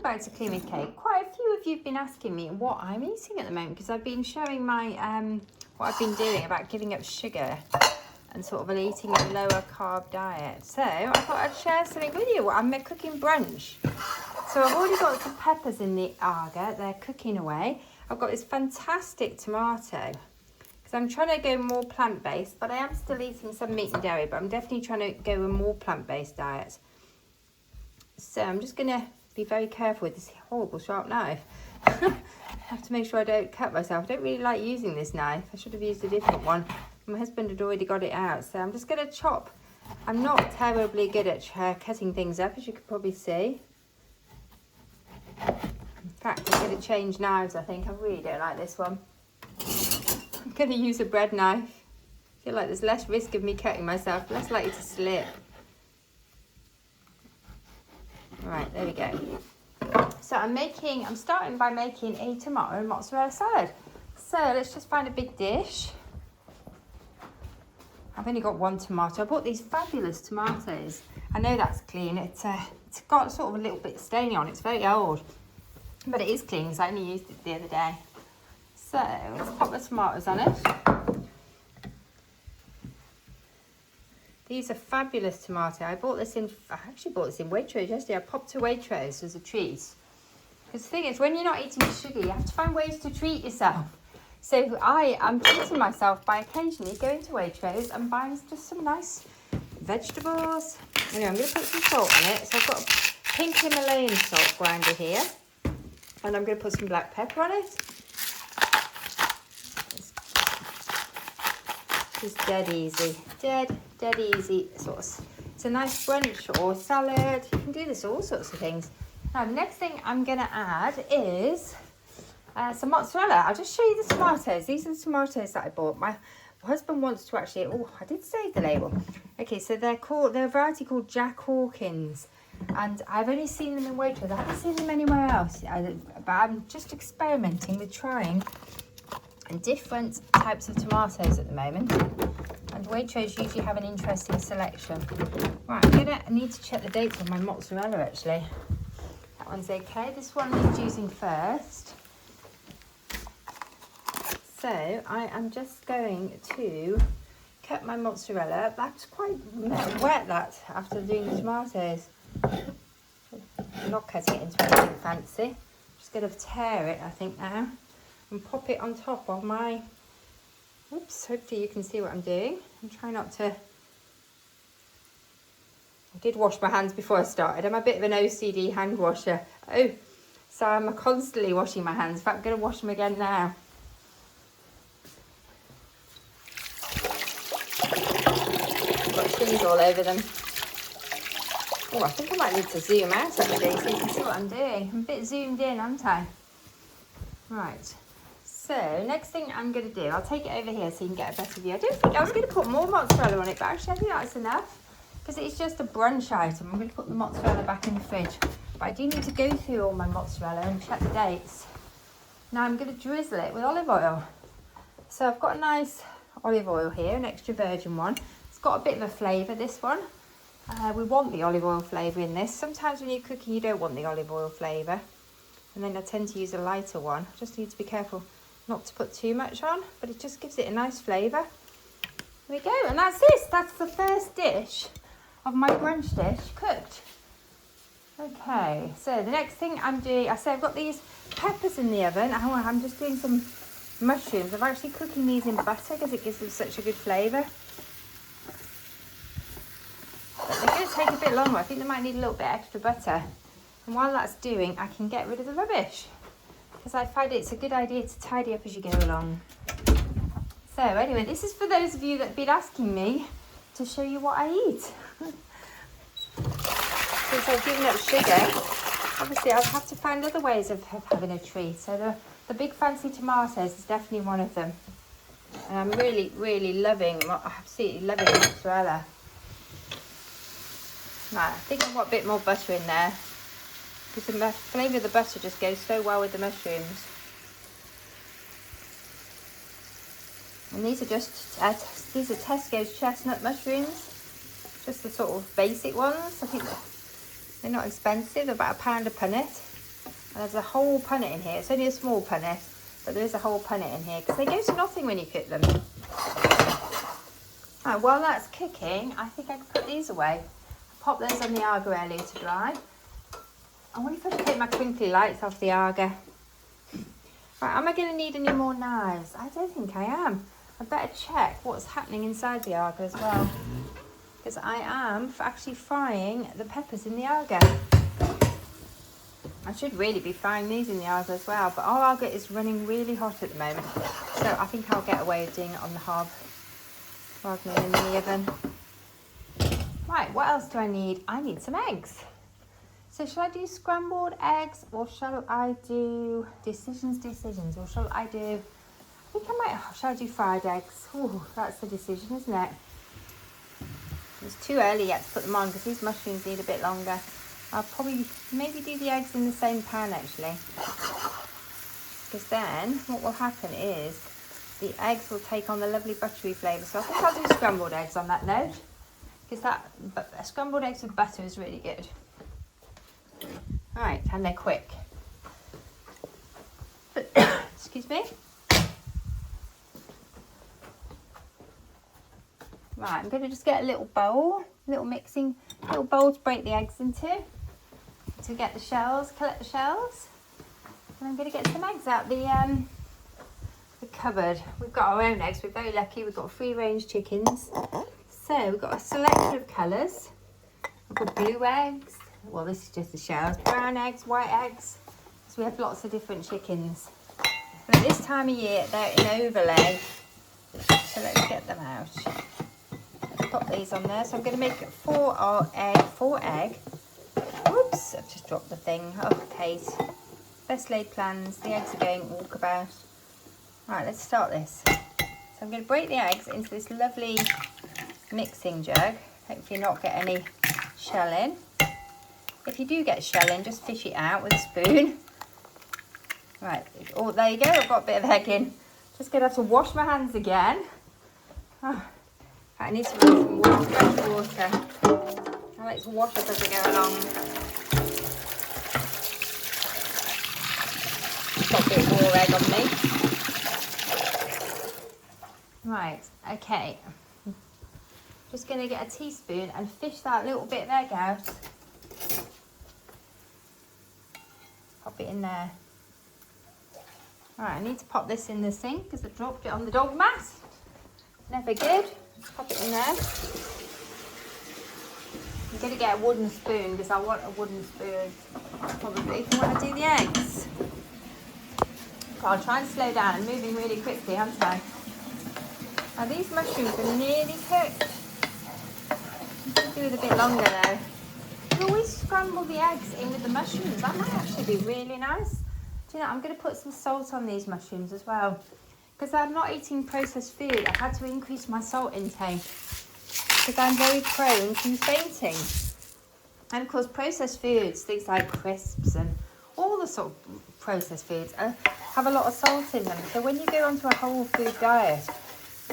back to Clean with Kate. Quite a few of you have been asking me what I'm eating at the moment because I've been showing my what I've been doing about giving up sugar and sort of eating a lower carb diet. So I thought I'd share something with you. I'm cooking brunch. So I've already got some peppers in the arga. They're cooking away. I've got this fantastic tomato because I'm trying to go more plant-based, but I am still eating some meat and dairy, but I'm definitely trying to go a more plant-based diet. So I'm just going to be very careful with this horrible sharp knife. I have to make sure I don't cut myself. I don't really like using this knife. I should have used a different one. My husband had already got it out. So I'm just going to chop. I'm not terribly good at cutting things up, as you could probably see. In fact, I'm going to change knives, I think. I really don't like this one. I'm going to use a bread knife. I feel like there's less risk of me cutting myself, less likely to slip. Right, there we go. So I'm starting by making a tomato and mozzarella salad. So let's just find a big dish. I've only got one tomato. I bought these fabulous tomatoes. I know that's clean. It's got sort of a little bit stainy on it. It's very old, but it is clean because I only used it the other day. So let's pop the tomatoes on it. These are fabulous tomato. I actually bought this in Waitrose yesterday. I popped to Waitrose as a treat. Because the thing is, when you're not eating sugar, you have to find ways to treat yourself. So I am treating myself by occasionally going to Waitrose and buying just some nice vegetables. Anyway, I'm going to put some salt on it. So I've got a pink Himalayan salt grinder here. And I'm going to put some black pepper on it. It's dead easy. Dead easy sauce. It's a nice brunch or salad. You can do this all sorts of things. Now, the next thing I'm going to add is some mozzarella. I'll just show you the tomatoes. These are the tomatoes that I bought. My husband wants to actually... Oh, I did save the label. Okay, so they're a variety called Jack Hawkins. And I've only seen them in Waitrose. I haven't seen them anywhere else. But I'm just experimenting with trying different types of tomatoes at the moment. And Waitrose usually have an interesting selection. Right, I need to check the dates on my mozzarella actually. That one's okay. This one needs using first. So I am just going to cut my mozzarella. That's quite wet, that, after doing the tomatoes. I'm not cutting it into anything fancy. I'm just going to tear it, I think, now. And pop it on top of my... Oops, hopefully you can see what I'm doing. I'm trying not to... I did wash my hands before I started. I'm a bit of an OCD hand washer. Oh, so I'm constantly washing my hands. In fact, I'm going to wash them again now. Got things all over them. Oh, I think I might need to zoom out actually so you can see what I'm doing. I'm a bit zoomed in, aren't I? Right. So, next thing I'm going to do, I'll take it over here so you can get a better view. I don't think I was going to put more mozzarella on it, but actually I think that's enough. Because it's just a brunch item. I'm going to put the mozzarella back in the fridge. But I do need to go through all my mozzarella and check the dates. Now I'm going to drizzle it with olive oil. So I've got a nice olive oil here, an extra virgin one. It's got a bit of a flavour, this one. We want the olive oil flavour in this. Sometimes when you're cooking you don't want the olive oil flavour. And then I tend to use a lighter one. Just need to be careful not to put too much on, but it just gives it a nice flavour. There we go, and that's this. That's the first dish of my brunch dish cooked. Okay, so the next thing I'm doing, I said I've got these peppers in the oven. I'm just doing some mushrooms. I'm actually cooking these in butter because it gives them such a good flavour. But they're going to take a bit longer. I think they might need a little bit extra butter. And while that's doing, I can get rid of the rubbish. Because I find it's a good idea to tidy up as you go along. So anyway, this is for those of you that have been asking me to show you what I eat. Since I've given up sugar, obviously I'll have to find other ways of having a treat. So the big fancy tomatoes is definitely one of them. And I'm really, really absolutely loving mozzarella. Right, I think I've got a bit more butter in there. Because the flavour of the butter just goes so well with the mushrooms. And these are Tesco's chestnut mushrooms. Just the sort of basic ones. I think they're not expensive, they're about £1 a punnet. And there's a whole punnet in here. It's only a small punnet, but there is a whole punnet in here because they go to nothing when you cook them. Right, while that's cooking, I think I can put these away. Pop those on the Arga earlier to dry. I wonder if I should take my crinkly lights off the Arga. Right, am I going to need any more knives? I don't think I am. I better check what's happening inside the Arga as well. Because I am actually frying the peppers in the Arga. I should really be frying these in the Arga as well, but our Arga is running really hot at the moment. So I think I'll get away with doing it on the hob rather than in the oven. Right, what else do I need? I need some eggs. So shall I do scrambled eggs or shall I do decisions, or shall I do, I think I might, shall I do fried eggs? Oh, that's the decision, isn't it? It's too early yet to put them on because these mushrooms need a bit longer. I'll probably maybe do the eggs in the same pan actually. Because then what will happen is the eggs will take on the lovely buttery flavour. So I think I'll do scrambled eggs on that note. Because that scrambled eggs with butter is really good. Alright, and they're quick. Excuse me. Right, I'm going to just get a little bowl, little bowl to break the eggs into, to get the shells, collect the shells. And I'm going to get some eggs out the cupboard. We've got our own eggs, we're very lucky, we've got free range chickens. So we've got a selection of colours. I've got blue eggs, well this is just the shells, brown eggs, white eggs. So we have lots of different chickens. But at this time of year they're in overlay. So let's get them out. Pop these on there. So I'm going to make four egg. Whoops, I've just dropped the thing. Oh, Kate. Best laid plans. The eggs are going walkabout. Right, let's start this. So I'm going to break the eggs into this lovely mixing jug. Hopefully not get any shell in. If you do get shell in, just fish it out with a spoon. Right, oh, there you go. I've got a bit of egg in. Just going to have to wash my hands again. Oh. I need to run some water, fresh water. I like to wash up as I go along. Got a bit more egg on me. Right, okay. Just going to get a teaspoon and fish that little bit of egg out. Pop it in there. Right, I need to pop this in the sink because I dropped it on the dog mat. Never good. Pop it in there. I'm going to get a wooden spoon because I want a wooden spoon probably for when I do the eggs. I'll try and slow down. I'm moving really quickly, aren't I? Now these mushrooms are nearly cooked. Do it a bit longer though. You always scramble the eggs in with the mushrooms. That might actually be really nice. Do you know, I'm going to put some salt on these mushrooms as well. Because I'm not eating processed food, I've had to increase my salt intake because I'm very prone to fainting. And of course processed foods, things like crisps and all the sort of processed foods have a lot of salt in them. So when you go onto a whole food diet,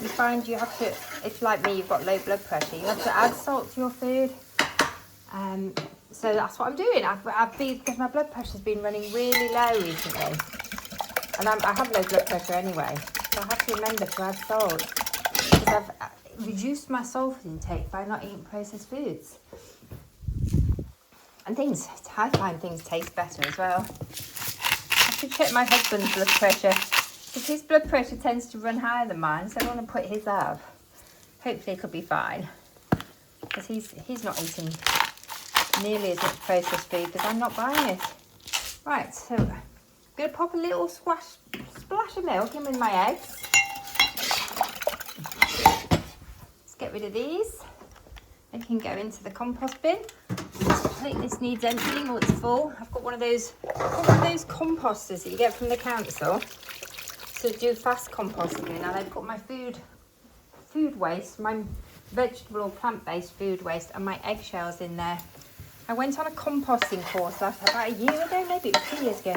you find you have to, if like me you've got low blood pressure, you have to add salt to your food. So that's what I'm doing. Because my blood pressure's been running really low recently. And I have low blood pressure anyway, so I have to remember to add salt. Because I've reduced my salt intake by not eating processed foods. And I find things taste better as well. I should check my husband's blood pressure. Because his blood pressure tends to run higher than mine, so I want to put his up. Hopefully it could be fine. Because he's not eating nearly as much processed food because I'm not buying it. Right, so I'm going to pop a little splash of milk in with my eggs. Let's get rid of these. They can go into the compost bin. I think this needs emptying or it's full. I've got one of those composters that you get from the council to do fast composting. Now they put my food waste, my vegetable or plant-based food waste and my eggshells in there. I went on a composting course about a year ago, maybe it was 2 years ago,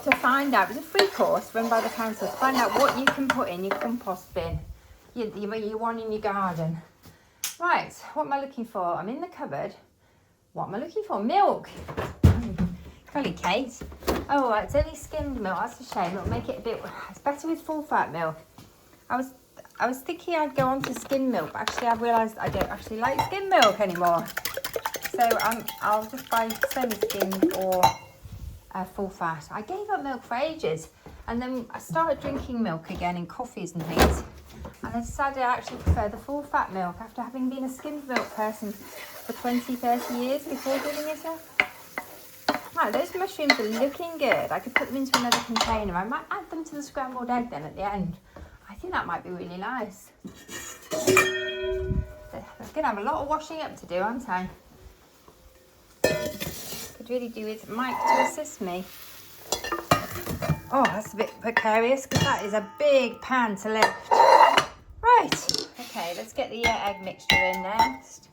to find out, it was a free course run by the council, to find out what you can put in your compost bin, your one in your garden. Right, what am I looking for? I'm in the cupboard. What am I looking for? Milk. Probably Kate. Oh, it's only skimmed milk. That's a shame. It'll make it a bit... It's better with full fat milk. I was thinking I'd go on to skim milk, but actually I've realised I don't actually like skim milk anymore. So I'll just buy semi-skimmed or full fat. I gave up milk for ages, and then I started drinking milk again in coffees and things. And I decided I actually prefer the full fat milk after having been a skimmed milk person for 20, 30 years before giving it up. Right, those mushrooms are looking good. I could put them into another container. I might add them to the scrambled egg then at the end. I think that might be really nice. I'm going to have a lot of washing up to do, aren't I? Could really do with Mike to assist me. Oh, that's a bit precarious because that is a big pan to lift. Right, okay, let's get the egg mixture in next.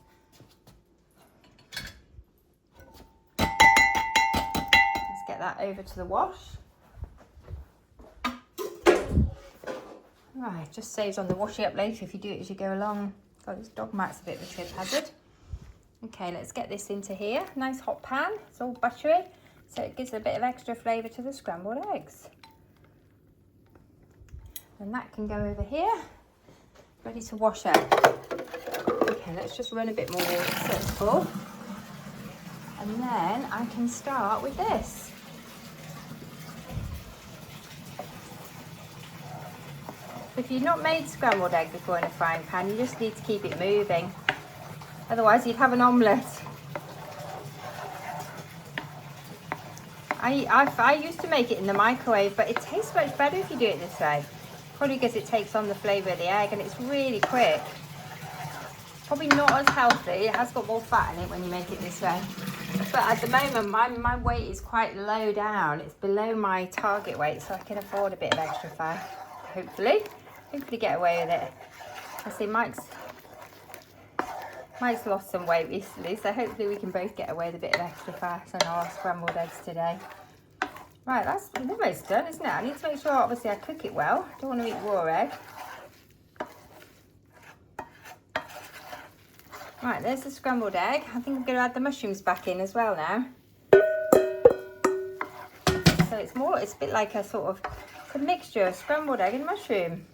Let's get that over to the wash. Right, just saves on the washing up later if you do it as you go along. God, this dog mat's a bit of a trip hazard. Okay, let's get this into here. Nice hot pan, it's all buttery, so it gives a bit of extra flavour to the scrambled eggs. And that can go over here, ready to wash up. Okay, let's just run a bit more water so it's full. And then I can start with this. If you've not made scrambled egg before in a frying pan, you just need to keep it moving. Otherwise you'd have an omelette. I used to make it in the microwave, but it tastes much better if you do it this way. Probably because it takes on the flavour of the egg and it's really quick. Probably not as healthy. It has got more fat in it when you make it this way. But at the moment, my weight is quite low down. It's below my target weight, so I can afford a bit of extra fat. Hopefully get away with it. I see Mike's lost some weight recently, so hopefully we can both get away with a bit of extra fat on our scrambled eggs today. Right, that's almost done, isn't it? I need to make sure, obviously, I cook it well. I don't want to eat raw egg. Right, there's the scrambled egg. I think I'm going to add the mushrooms back in as well now. So it's a bit like a sort of, it's a mixture of scrambled egg and mushroom.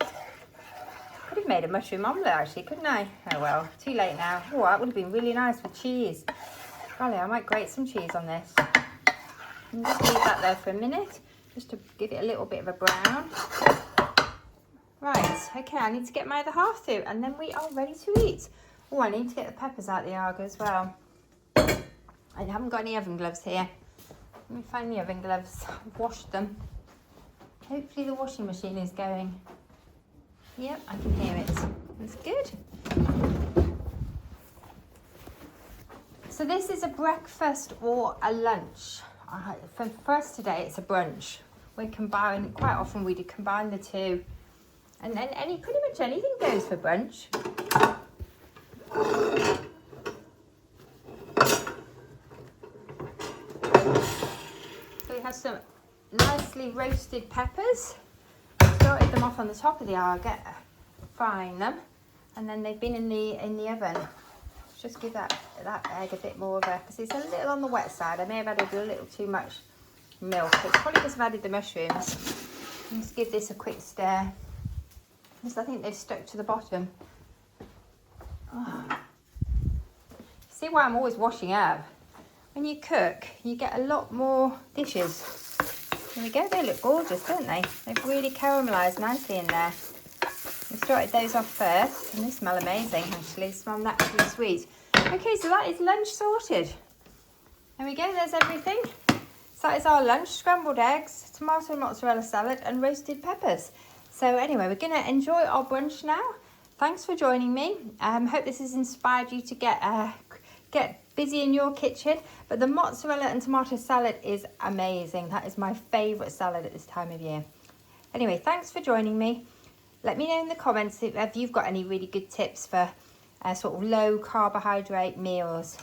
Could have made a mushroom omelette actually, couldn't I? Oh well, too late now. Oh, that would have been really nice with cheese. Golly, I might grate some cheese on this. And just leave that there for a minute, just to give it a little bit of a brown. Right, okay, I need to get my other half through, and then we are ready to eat. Oh, I need to get the peppers out the argo as well. I haven't got any oven gloves here. Let me find the oven gloves. I've washed them. Hopefully the washing machine is going. Yep, I can hear it. That's good. So this is a breakfast or a lunch. For us today, it's a brunch. We combine, quite often we do combine the two. And then pretty much anything goes for brunch. So we have some nicely roasted peppers. Started them off on the top of the argo, frying them, and then they've been in the oven. Just give that egg a bit more of a, because it's a little on the wet side. I may have added a little too much milk. It's probably because I've added the mushrooms. Just give this a quick stir, because I think they've stuck to the bottom. Oh. See why I'm always washing up? When you cook, you get a lot more dishes. There we go, they look gorgeous, don't they? They've really caramelised nicely in there. We started those off first, and they smell amazing actually, smell naturally sweet. Okay, so that is lunch sorted. There we go, there's everything. So that is our lunch: scrambled eggs, tomato and mozzarella salad, and roasted peppers. So anyway, we're going to enjoy our brunch now. Thanks for joining me. Hope this has inspired you to get busy in your kitchen. But the mozzarella and tomato salad is amazing. That is my favourite salad at this time of year. Anyway, thanks for joining me. Let me know in the comments if you've got any really good tips for sort of low carbohydrate meals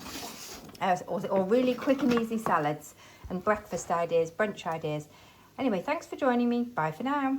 or really quick and easy salads and breakfast ideas, brunch ideas. Anyway, thanks for joining me. Bye for now.